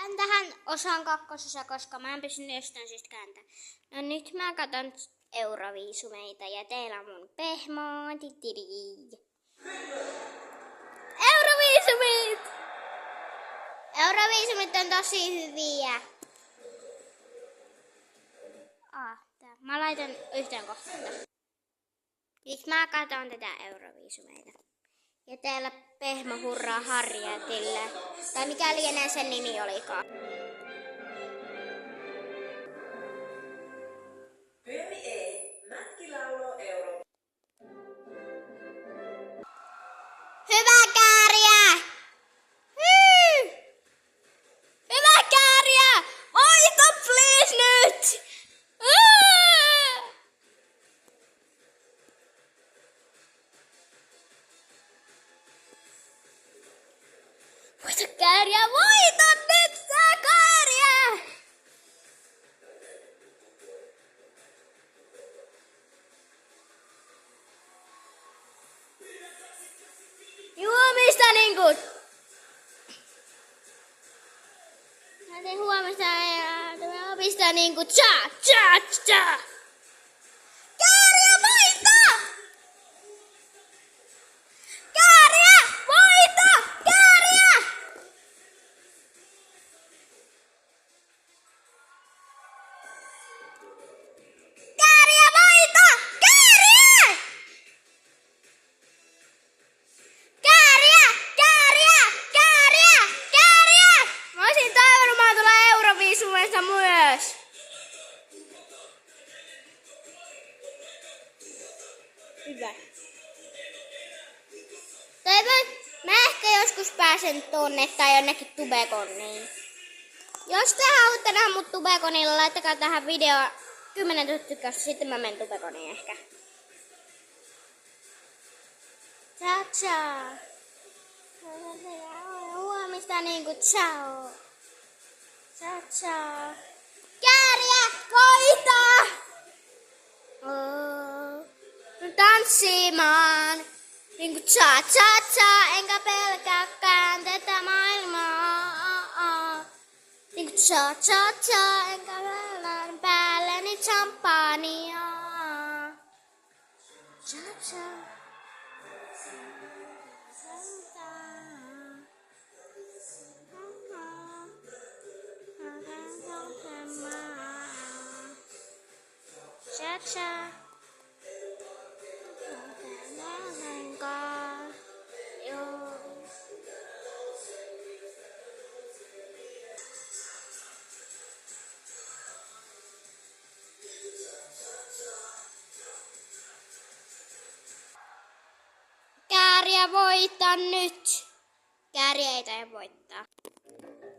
Kään tähän osaan kakkosessa, koska mä en pystynyt jostain syystä kääntämään. No nyt mä katon Euroviisumeita ja teillä on mun pehmoa. Euroviisumit! Euroviisumit on tosi hyviä. Mä laitan yhteen kohtaan. Nyt mä katon tätä Euroviisumeita. Ja täällä pehmo hurraa Harrietille. Tai mikä lienee sen nimi olikaan. Pyöri ei. Mätki lauloo euro. Hyvä kääriä! Hyvä kääriä! Voita please nyt! Voita kääriä! Voita nyt sä kääriä! Huomista niinku... Mä tein huomista ja pistää niinku tsa. Kääriä voita! Kääriä voita! Kääriä! Kääriä voita! Kääriä! Kääriä! Mä olisin toivonut, mä tulla Euroviisumista myös. Hyvä. Toivon, mä ehkä joskus pääsen tonne tai jonnekin Tubekoniin. Jos te haluatte nähdä mut Tubekonilla, laittakaa tähän video 10 000 tykkäystä, sitten mä menen Tubekoniin ehkä. Ciao. Huomista niinku ciao. Ciao. Kääriä voita! Tanssimaan. Niinku cha, enkä pelkääkään tätä maailmaa. Niinku cha, enkä välän päälleni champagnea. Cha. Cha. Kääriä voittaa nyt. Kääriä ei taida voittaa.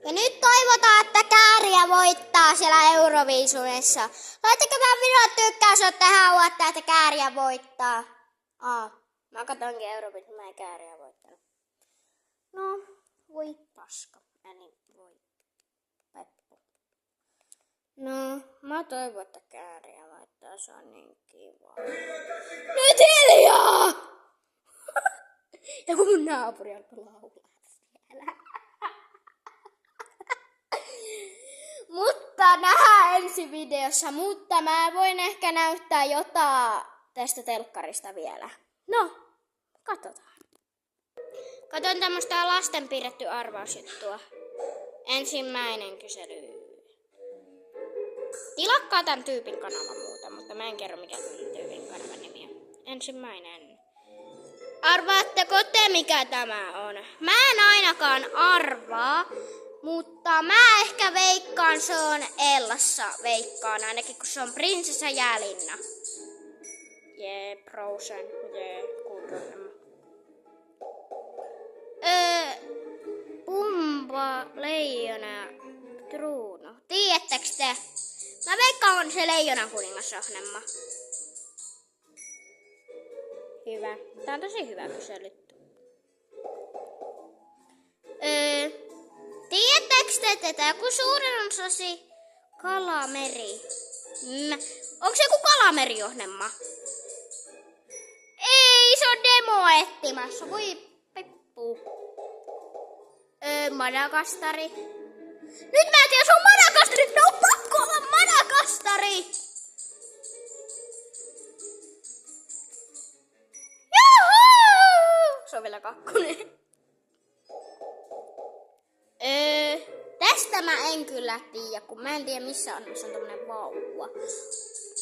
Ja nyt toivotaan, että Kääriä voittaa siellä Euroviisumissa. Laittakaa videoon tykkäys, että haluatte, että Kääriä voittaa. Mä katonkin Euroviisumia ja Kääriä voittanut. No, voi paska. Eli voi peppu. No, mä toivon, että Kääriä voittaa. Se on niin kiva. Nyt hiljaa! Ja kun mun naapuri alkoi laulaa siellä. Mutta nähdään ensi videossa, mutta mä voin ehkä näyttää jotain tästä telkkarista vielä. No, katsotaan. Katon tämmöstä lasten piirretty arvausjuttua. Ensimmäinen kysely. Tilakkaa tämän tyypin kanavan muuta, mutta mä en kerro mikä tämän tyypin kanavan nimi on. Ensimmäinen. Arvaatteko te mikä tämä on? Mä en ainakaan arvaa. Mutta mä ehkä veikkaan, se on Ellassa veikkaan, ainakin kun se on prinsessa Jälinna. Jee, Frozen, kuunnelma. Pumba, leijona, Truuno. Tiedättekö te? Mä veikkaan, on se leijonan kuningasohjelma. Hyvä. Tää on tosi hyvä kyselytty. Tiedättekö te tätä? Joku suurin osasi kalameri. Onko se joku kalameriohjelma? Ei, se on demo etsimässä. Voi peppu. Madagastari. Nyt mä en tiedä, se on Madagastari. No on pakko olla Madagastari. Juhu! Se on vielä 2. Tästä mä en kyllä tiedä, kun mä en tiedä missä on tommonen vauva.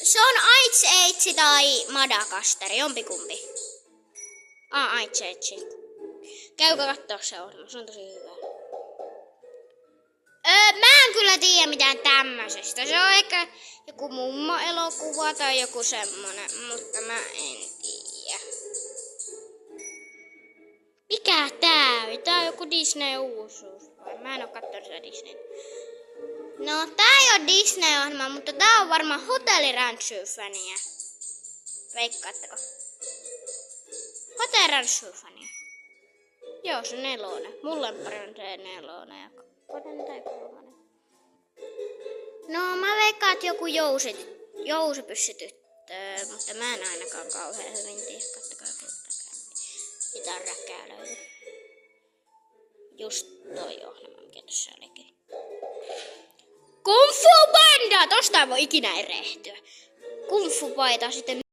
Se on Aitse tai Madagastari, jompikumpi. Aitse. Käykö kattoo se ohjelma, se on tosi hyvä. Mä en kyllä tiedä mitään tämmöisestä. Se on ehkä joku mummo-elokuva tai joku semmonen, mutta mä en tiedä. Mikä tää on? Tää on joku Disney-uusuus vai? Mä en oo kattonut sitä Disney. No tää ei oo Disney-ohjelma, mutta tää on varmaan Hotelli Ranchu-fania. Veikkaatteko? Hotelli Ranchu-fania. Joo, se 4. Mun lemppari on se 4 ja 2 tai 3. No mä veikkaan, että joku jousipyssytyttö, mutta mä en ainakaan kauhean hyvin tiedä. Kattokaa mitä räkkää löytyy. Just toi ohjelma, mikä tossa olikin. Kung Fu Panda! Tosta ei voi ikinä erehtyä. Kung Fu paita sitten